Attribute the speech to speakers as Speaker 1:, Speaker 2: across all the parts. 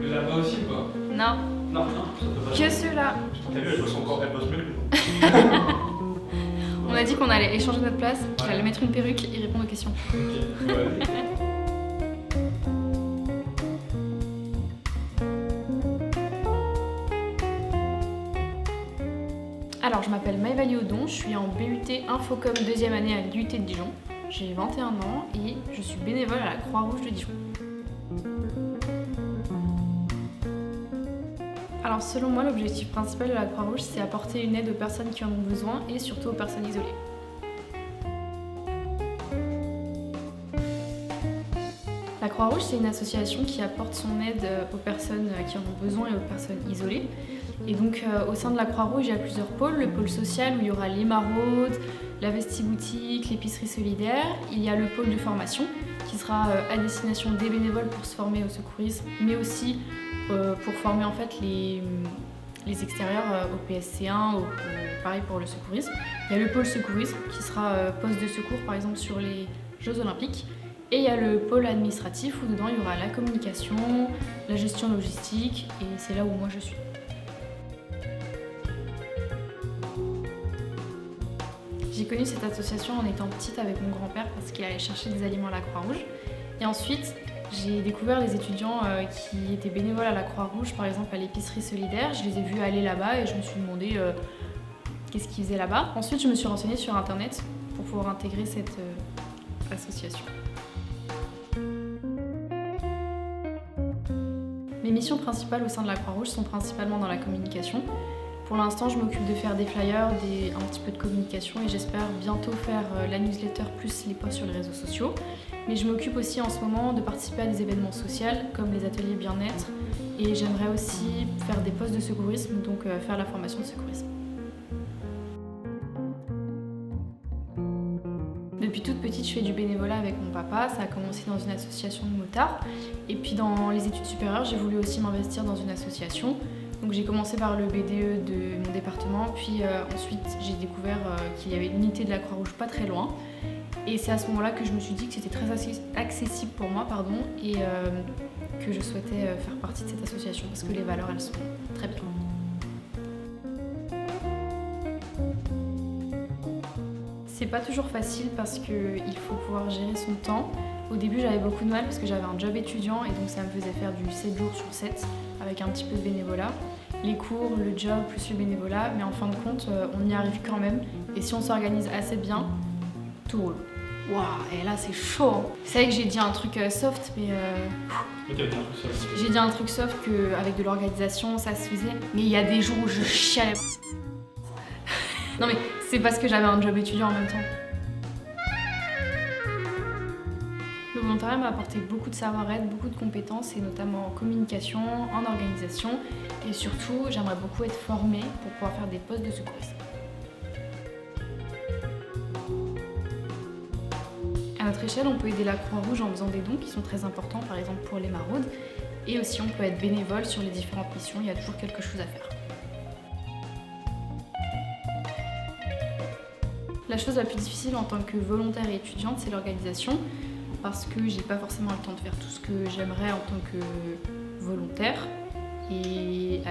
Speaker 1: Là-bas aussi ou pas?
Speaker 2: Non.
Speaker 1: Non, ça peut pas.
Speaker 2: Que ceux-là.
Speaker 1: T'as vu, elle bosse encore, elle bosse mieux que nous.
Speaker 2: On a dit qu'on allait échanger notre place, qu'il allait mettre une perruque et répondre aux questions.
Speaker 1: Ok, ouais.
Speaker 2: Alors, je m'appelle Maëva Liodon, je suis en BUT Infocom 2e année à l'UT de Dijon. J'ai 21 ans et je suis bénévole à la Croix-Rouge de Dijon. Alors, selon moi, l'objectif principal de la Croix-Rouge, c'est apporter une aide aux personnes qui en ont besoin et surtout aux personnes isolées. La Croix-Rouge, c'est une association qui apporte son aide aux personnes qui en ont besoin et aux personnes isolées. Et donc, au sein de la Croix-Rouge, il y a plusieurs pôles. Le pôle social où il y aura les maraudes, la vestiboutique, l'épicerie solidaire. Il y a le pôle de formation qui sera à destination des bénévoles pour se former au secourisme, mais aussi pour former en fait les extérieurs au PSC1, pareil pour le secourisme. Il y a le pôle secourisme qui sera poste de secours par exemple sur les Jeux Olympiques. Et il y a le pôle administratif où dedans il y aura la communication, la gestion logistique et c'est là où moi je suis. J'ai connu cette association en étant petite avec mon grand-père parce qu'il allait chercher des aliments à la Croix-Rouge. Et ensuite, j'ai découvert les étudiants qui étaient bénévoles à la Croix-Rouge, par exemple à l'épicerie solidaire. Je les ai vus aller là-bas et je me suis demandé qu'est-ce qu'ils faisaient là-bas. Ensuite, je me suis renseignée sur internet pour pouvoir intégrer cette association. Mes missions principales au sein de la Croix-Rouge sont principalement dans la communication. Pour l'instant, je m'occupe de faire des flyers, un petit peu de communication et j'espère bientôt faire la newsletter plus les posts sur les réseaux sociaux. Mais je m'occupe aussi en ce moment de participer à des événements sociaux comme les ateliers bien-être et j'aimerais aussi faire des postes de secourisme, donc faire la formation de secourisme. Depuis toute petite, je fais du bénévolat avec mon papa. Ça a commencé dans une association de motards. Et puis dans les études supérieures, j'ai voulu aussi m'investir dans une association. Donc j'ai commencé par le BDE de mon département, puis ensuite j'ai découvert qu'il y avait une unité de la Croix-Rouge pas très loin. Et c'est à ce moment-là que je me suis dit que c'était très accessible pour moi, et que je souhaitais faire partie de cette association parce que les valeurs, elles sont très bien. C'est pas toujours facile parce qu'il faut pouvoir gérer son temps. Au début, j'avais beaucoup de mal parce que j'avais un job étudiant et donc ça me faisait faire du 7 jours sur 7 avec un petit peu de bénévolat. Les cours, le job, plus le bénévolat, mais en fin de compte, on y arrive quand même. Et si on s'organise assez bien, tout roule. Waouh, et là c'est chaud. C'est vrai que j'ai dit un truc soft, mais j'ai dit un truc soft qu'avec de l'organisation, ça se faisait. Mais il y a des jours où je chialais. Non mais c'est parce que j'avais un job étudiant en même temps. Le volontariat m'a apporté beaucoup de savoir-être, beaucoup de compétences, et notamment en communication, en organisation. Et surtout, j'aimerais beaucoup être formée pour pouvoir faire des postes de secourisme. À notre échelle, on peut aider la Croix-Rouge en faisant des dons qui sont très importants, par exemple pour les maraudes. Et aussi, on peut être bénévole sur les différentes missions, il y a toujours quelque chose à faire. La chose la plus difficile en tant que volontaire et étudiante, c'est l'organisation, parce que j'ai pas forcément le temps de faire tout ce que j'aimerais en tant que volontaire. Et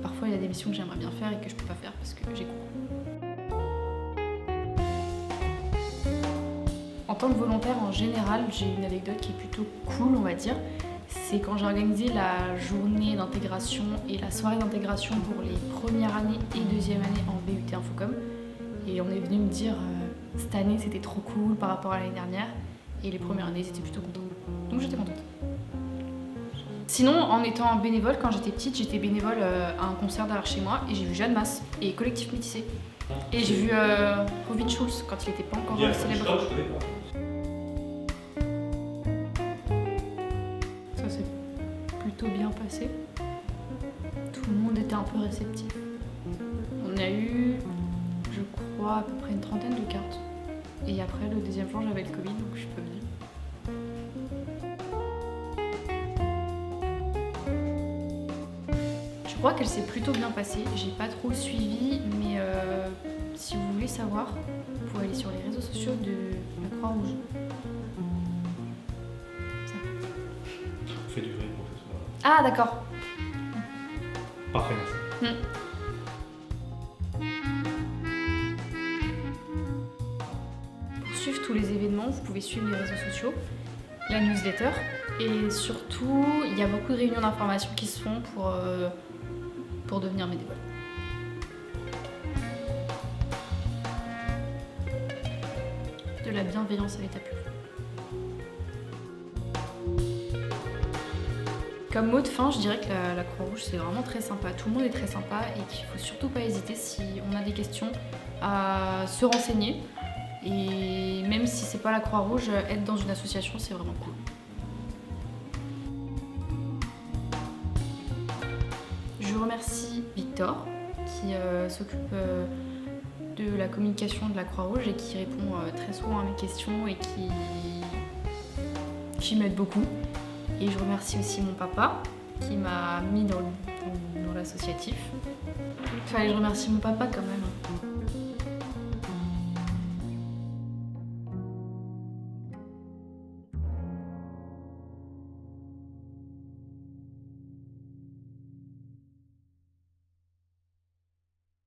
Speaker 2: parfois, il y a des missions que j'aimerais bien faire et que je peux pas faire parce que j'ai cours. En tant que volontaire, en général, j'ai une anecdote qui est plutôt cool, on va dire. C'est quand j'ai organisé la journée d'intégration et la soirée d'intégration pour les premières années et deuxième année en BUT Infocom. Et on est venu me dire cette année c'était trop cool par rapport à l'année dernière. Et les premières années, ils étaient plutôt contents. Donc j'étais contente. Sinon, en étant bénévole, quand j'étais petite, j'étais bénévole à un concert derrière chez moi et j'ai vu Jeanne Masse et Collectif Métissé. Et j'ai vu Robin Schulz quand il n'était pas encore célèbre. Ça s'est plutôt bien passé. Tout le monde était un peu réceptif. On a eu, je crois, à peu près une trentaine de cartes. Et après, le deuxième jour, j'avais le Covid, donc je suis pas venue. Je crois qu'elle s'est plutôt bien passée. J'ai pas trop suivi, mais si vous voulez savoir, vous pouvez aller sur les réseaux sociaux de la Croix-Rouge. Ça.
Speaker 1: On fait du vrai pour que ce soit.
Speaker 2: Ah, d'accord.
Speaker 1: Parfait, merci.
Speaker 2: Pour suivre tous les événements, vous pouvez suivre les réseaux sociaux, la newsletter et surtout, il y a beaucoup de réunions d'information qui se font pour devenir bénévole. De la bienveillance à l'état pur. Comme mot de fin, je dirais que la Croix-Rouge, c'est vraiment très sympa. Tout le monde est très sympa et qu'il ne faut surtout pas hésiter, si on a des questions, à se renseigner. Et même si c'est pas la Croix-Rouge, être dans une association, c'est vraiment cool. Je remercie Victor, qui s'occupe de la communication de la Croix-Rouge et qui répond très souvent à mes questions et qui m'aide beaucoup. Et je remercie aussi mon papa qui m'a mis dans l'associatif. Enfin, je remercie mon papa quand même.